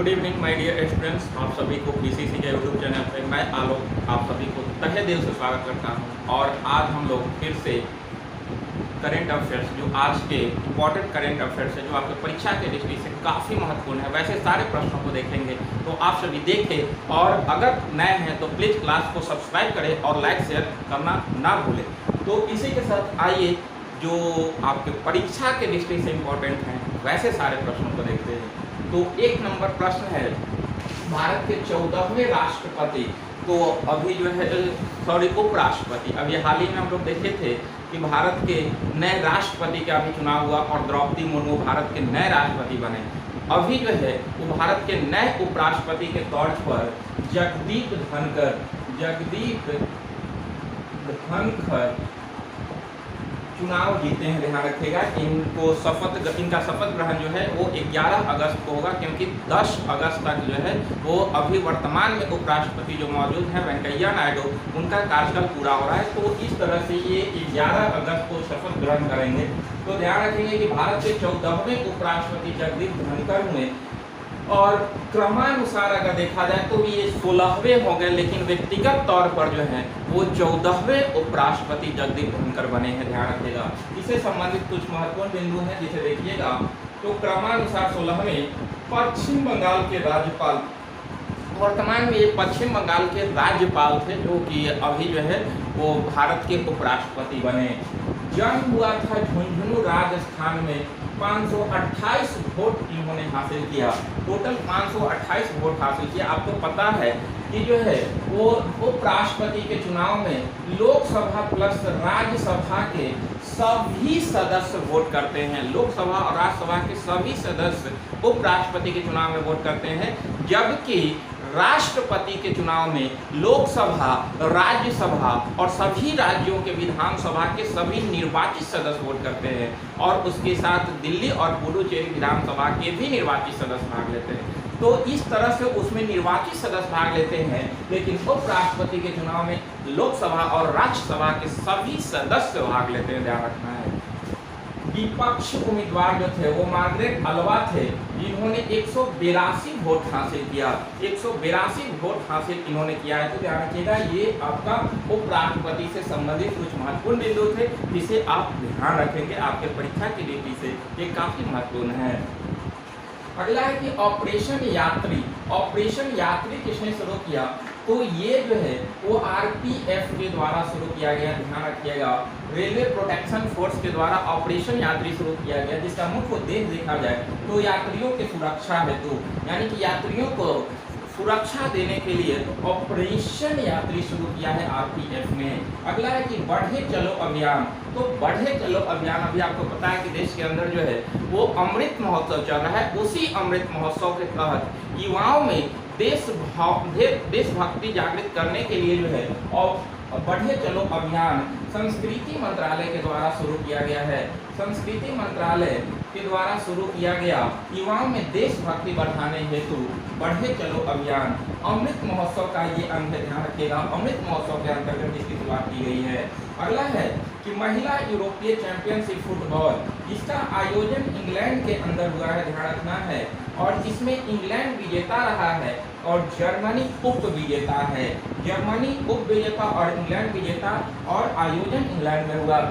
Good evening my dear students, आप सभी को पीसीसी के यूट्यूब चैनल पे मैं आलोक आप सभी को तहे दिल से स्वागत करता हूं। और आज हम लोग फिर से करेंट अफेयर्स, जो आज के इम्पॉर्टेंट करेंट अफेयर्स है, जो आपके परीक्षा के दृष्टि से काफ़ी महत्वपूर्ण है, वैसे सारे प्रश्नों को देखेंगे। तो आप सभी देखें और अगर नए हैं तो प्लीज़ क्लास को सब्सक्राइब करें और लाइक शेयर करना ना भूलें। तो इसी के साथ आइए जो आपके परीक्षा के दृष्टि से इम्पोर्टेंट हैं वैसे सारे प्रश्नों को देखते हैं। तो एक नंबर प्रश्न है, भारत के 14वें राष्ट्रपति, तो अभी जो है उपराष्ट्रपति, अभी हाल ही में हम लोग देखे थे कि भारत के नए राष्ट्रपति का अभी चुनाव हुआ और द्रौपदी मुर्मू भारत के नए राष्ट्रपति बने। अभी जो है वो भारत के नए उपराष्ट्रपति के तौर पर जगदीप धनखड़ चुनाव जीते हैं। ध्यान रखिएगा, इनका शपथ ग्रहण जो है वो 11 अगस्त को होगा, क्योंकि 10 अगस्त तक जो है वो अभी वर्तमान में उपराष्ट्रपति जो मौजूद हैं वेंकैया नायडू, उनका कार्यकाल पूरा हो रहा है। तो इस तरह से ये 11 अगस्त को शपथ ग्रहण करेंगे। तो ध्यान रखेंगे कि भारत के 14वें उपराष्ट्रपति जगदीप धनखड़ हुए और क्रमानुसार अगर देखा जाए तो ये 16वें हो गए, लेकिन व्यक्तिगत तौर पर जो है वो 14वें उपराष्ट्रपति जगदीप धनखड़ बने हैं। ध्यान रखिएगा, इससे संबंधित कुछ महत्वपूर्ण बिंदु हैं जिसे देखिएगा। तो क्रमानुसार 16वें पश्चिम बंगाल के राज्यपाल, वर्तमान में ये पश्चिम बंगाल के राज्यपाल थे, जो कि अभी जो है वो भारत के उपराष्ट्रपति बने। जन्म हुआ था झुंझुनू राजस्थान में, 528 वोट इन्होंने हासिल किया, टोटल 528 वोट हासिल किया। आपको पता है कि जो है वो उपराष्ट्रपति के चुनाव में लोकसभा प्लस राज्यसभा के सभी सदस्य वोट करते हैं। लोकसभा और राज्यसभा के सभी सदस्य उपराष्ट्रपति के चुनाव में वोट करते हैं, जबकि राष्ट्रपति के चुनाव में लोकसभा, राज्यसभा और सभी राज्यों के विधानसभा के सभी निर्वाचित सदस्य वोट करते हैं, और उसके साथ दिल्ली और पुडुचेरी विधानसभा के भी निर्वाचित सदस्य भाग लेते हैं। तो इस तरह से उसमें निर्वाचित सदस्य भाग लेते हैं, लेकिन उपराष्ट्रपति के चुनाव में लोकसभा और राज्यसभा के सभी सदस्य भाग लेते हैं। ध्यान रखना है। विपक्ष उम्मीदवार जो थे वो मार्गरेट अल्वा थे, जिन्होंने 182 वोट हासिल किया। 182 वोट हासिल इन्होंने किया है। तो ध्यान रखिएगा, ये आपका उपराष्ट्रपति से संबंधित कुछ महत्वपूर्ण बिंदु थे जिसे आप ध्यान रखेंगे आपके परीक्षा की दृष्टि से, ये काफी महत्वपूर्ण है। अगला है कि ऑपरेशन यात्री किसने शुरू किया? तो ये जो है वो आरपीएफ के द्वारा शुरू किया गया। ध्यान रखिएगा, रेलवे प्रोटेक्शन फोर्स के द्वारा ऑपरेशन यात्री शुरू किया गया, जिसका मुख्य उद्देश्य देखा जाए तो यात्रियों की सुरक्षा हेतु, यानी कि यात्रियों को सुरक्षा देने के लिए ऑपरेशन यात्री शुरू किया है आरपीएफ ने। अगला है कि बढ़े चलो अभियान। तो बढ़े चलो अभियान, अभी आपको पता है कि देश के अंदर जो है वो अमृत महोत्सव चल रहा है। उसी अमृत महोत्सव के तहत युवाओं में देशभक्ति जागृत करने के लिए जो है और बढ़े चलो अभियान संस्कृति मंत्रालय के द्वारा शुरू किया गया है। संस्कृति मंत्रालय के द्वारा शुरू किया गया युवाओं में देशभक्ति बढ़ाने हेतु बढ़े चलो अभियान अमृत महोत्सव का ये अंग है। ध्यान रखिएगा, अमृत महोत्सव के अंतर्गत इसकी शुरुआत की गई है। अगला है कि महिला यूरोपीय चैंपियनशिप फुटबॉल, इसका आयोजन इंग्लैंड के अंदर हुआ है। ध्यान रखना है, और इसमें इंग्लैंड विजेता रहा है और जर्मनी उप विजेता है। जर्मनी उप विजेता और इंग्लैंड विजेता, और आयोजन इंग्लैंड में हुआ।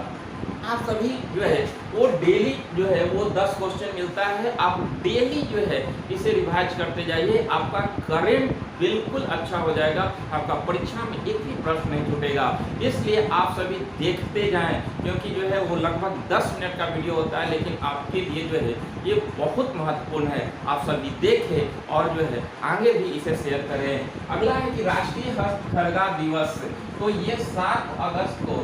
आप सभी जो है वो डेली जो है वो 10 क्वेश्चन मिलता है, आप डेली जो है इसे रिवाइज करते जाइए, आपका करेंट बिल्कुल अच्छा हो जाएगा, आपका परीक्षा में एक भी प्रश्न नहीं छूटेगा। इसलिए आप सभी देखते जाएं, क्योंकि जो है वो लगभग 10 मिनट का वीडियो होता है, लेकिन आपके लिए जो है ये बहुत महत्वपूर्ण है। आप सभी देखें और जो है आगे भी इसे शेयर करें। अगला है कि राष्ट्रीय हथकरघा दिवस, तो ये 7 अगस्त को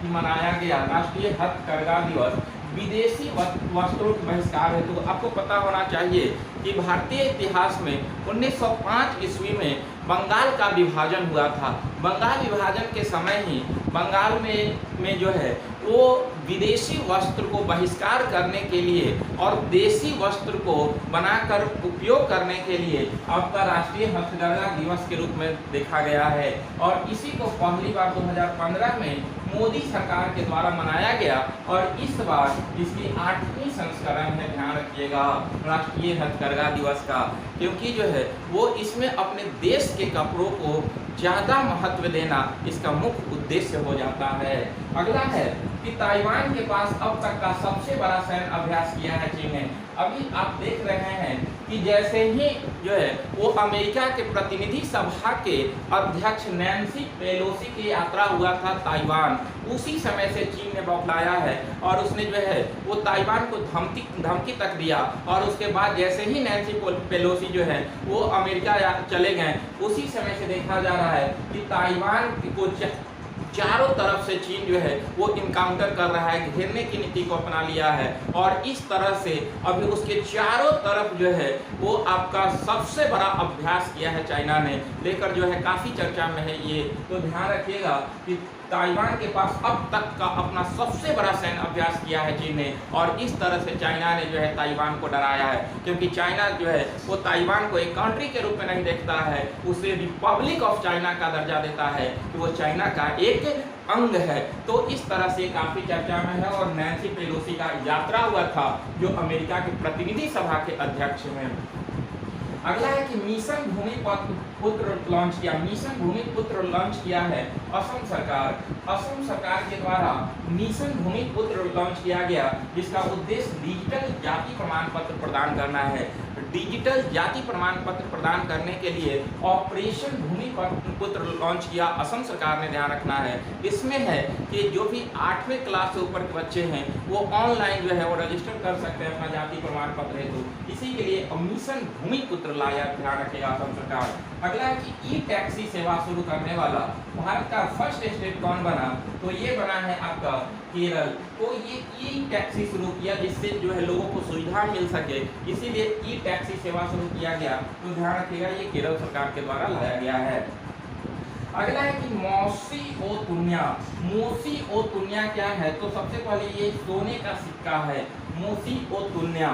मनाया गया राष्ट्रीय हथकरघा दिवस। विदेशी वस्त्रों के बहिष्कार हेतु, तो आपको पता होना चाहिए कि भारतीय इतिहास में 1905 ईस्वी में बंगाल का विभाजन हुआ था। बंगाल विभाजन के समय ही बंगाल में जो है वो विदेशी वस्त्र को बहिष्कार करने के लिए और देसी वस्त्र को बनाकर उपयोग करने के लिए आपका राष्ट्रीय हथकरघा दिवस के रूप में देखा गया है। और इसी को पहली बार 2015 में मोदी सरकार के द्वारा मनाया गया और इस बार इसकी 8वीं संस्करण है, ध्यान रखिएगा, राष्ट्रीय हथकरघा दिवस का, क्योंकि जो है वो इसमें अपने देश के कपड़ों को ज़्यादा महत्व देना इसका मुख्य उद्देश्य हो जाता है। अगला है कि ताइवान के पास अब तक का सबसे बड़ा सैन्य अभ्यास किया है चीन ने। अभी आप देख रहे हैं कि जैसे ही जो है वो अमेरिका के प्रतिनिधि सभा के अध्यक्ष नैन्सी पेलोसी की यात्रा हुआ था ताइवान, उसी समय से चीन ने बौखलाया है और उसने जो है वो ताइवान को धमकी तक दिया। और उसके बाद जैसे ही नैन्सी पेलोसी जो है वो अमेरिका चले गए, उसी समय से देखा जा रहा है कि ताइवान को चारों तरफ से चीन जो है वो इनकाउंटर कर रहा है, घेरने की नीति को अपना लिया है। और इस तरह से अभी उसके चारों तरफ जो है वो आपका सबसे बड़ा अभ्यास किया है चाइना ने, लेकर जो है काफ़ी चर्चा में है ये। तो ध्यान रखिएगा कि ताइवान के पास अब तक का अपना सबसे बड़ा सैन्य अभ्यास किया है चीन ने, और इस तरह से चाइना ने जो है ताइवान को डराया है, क्योंकि चाइना जो है वो ताइवान को एक कंट्री के रूप में नहीं देखता है, उसे रिपब्लिक ऑफ चाइना का दर्जा देता है कि वो चाइना का एक अंग है। तो इस तरह से काफ़ी चर्चा में है। और नैन्सी पेलोसी का यात्रा हुआ था जो अमेरिका के प्रतिनिधि सभा के अध्यक्ष हैं। अगला है कि मिशन भूमिपुत्र लॉन्च किया। मिशन भूमिपुत्र लॉन्च किया है असम सरकार। असम सरकार के द्वारा मिशन भूमिपुत्र लॉन्च किया गया, जिसका उद्देश्य डिजिटल जाति प्रमाण पत्र प्रदान करना है। डिजिटल जाति प्रमाण पत्र प्रदान करने के लिए ऑपरेशन भूमिपुत्र लॉन्च किया असम सरकार ने, ध्यान रखना है। इसमें है कि जो भी 8वें क्लास से ऊपर के बच्चे हैं वो ऑनलाइन जो है वो रजिस्टर कर सकते हैं अपना जाति प्रमाण पत्र हेतु, इसी के लिए मिशन भूमिपुत्र लाया, ध्यान रखेगा असम सरकार। अगला है कि ई टैक्सी सेवा शुरू करने वाला भारत का फर्स्ट स्टेट कौन बना, तो ये बना है आपका केरल। तो ये ई टैक्सी शुरू किया जिससे जो है लोगों को सुविधा मिल सके, इसीलिए ई टैक्सी सेवा शुरू किया गया। तो ध्यान रखिएगा ये केरल सरकार के द्वारा लाया गया है। अगला है कि मौसी ओ तुनिया। मोसी ओ तुनिया क्या है, तो सबसे पहले ये सोने का सिक्का है, मोसी ओ तुनिया।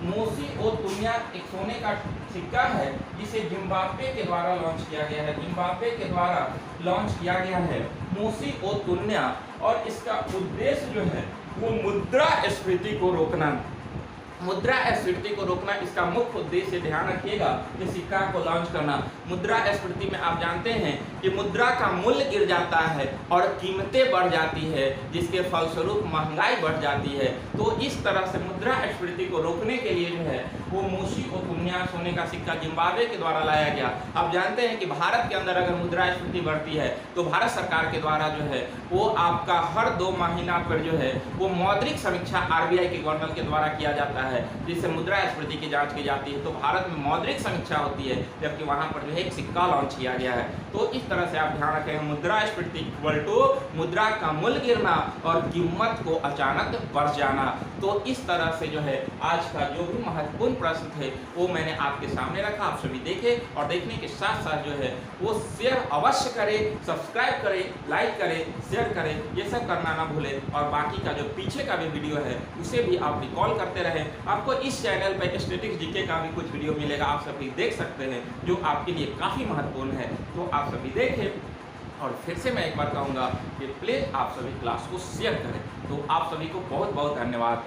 मोसी ओ तुनिया एक सोने का सिक्का है जिसे जिम्बाब्वे के द्वारा लॉन्च किया गया है, जिम्बाब्वे के द्वारा लॉन्च किया गया है मोसी ओ तुनिया। और इसका उद्देश्य जो है वो मुद्रास्फीति को रोकना, मुद्रास्फीति को रोकना इसका मुख्य उद्देश्य, ध्यान रखिएगा, इस सिक्का को लॉन्च करना। मुद्रास्फीति में आप जानते हैं कि मुद्रा का मूल्य गिर जाता है और कीमतें बढ़ जाती है, जिसके फलस्वरूप महंगाई बढ़ जाती है। तो इस तरह से मुद्रास्फीति को रोकने के लिए जो है वो मोसी ओ तुनिया सोने का सिक्का जिम्बाब्वे के द्वारा लाया गया। आप जानते हैं कि भारत के अंदर अगर मुद्रास्फीति बढ़ती है तो भारत सरकार के द्वारा जो है वो आपका हर 2 महीना पर जो है वो मौद्रिक समीक्षा RBI के गवर्नर के द्वारा किया जाता है, जिससे मुद्रास्फीति की जांच की जाती है। तो भारत में मौद्रिक समीक्षा होती है, जबकि वहां पर जो है एक सिक्का लॉन्च किया गया है। तो इस तरह से आप ध्यान रखें, मुद्रास्फीति इक्वल टू मुद्रा का मूल्य गिरना और कीमत को अचानक बढ़ जाना। तो इस तरह से जो है आज का जो भी महत्वपूर्ण प्रश्न थे वो मैंने आपके सामने रखा, आप सभी देखें और देखने के साथ साथ जो है वो शेयर अवश्य करें, सब्सक्राइब करें, लाइक करें, शेयर करें, ये सब करना ना भूलें। और बाकी का जो पीछे का भी वीडियो है उसे भी आप रिकॉल करते रहें। आपको इस चैनल पर स्टैटिक्स जीके का भी कुछ वीडियो मिलेगा, आप सभी देख सकते हैं, जो आपके लिए काफ़ी महत्वपूर्ण है। तो आप सभी देखें। और फिर से मैं एक बार कहूँगा कि प्लीज़ आप सभी क्लास को शेयर करें। तो आप सभी को बहुत बहुत धन्यवाद।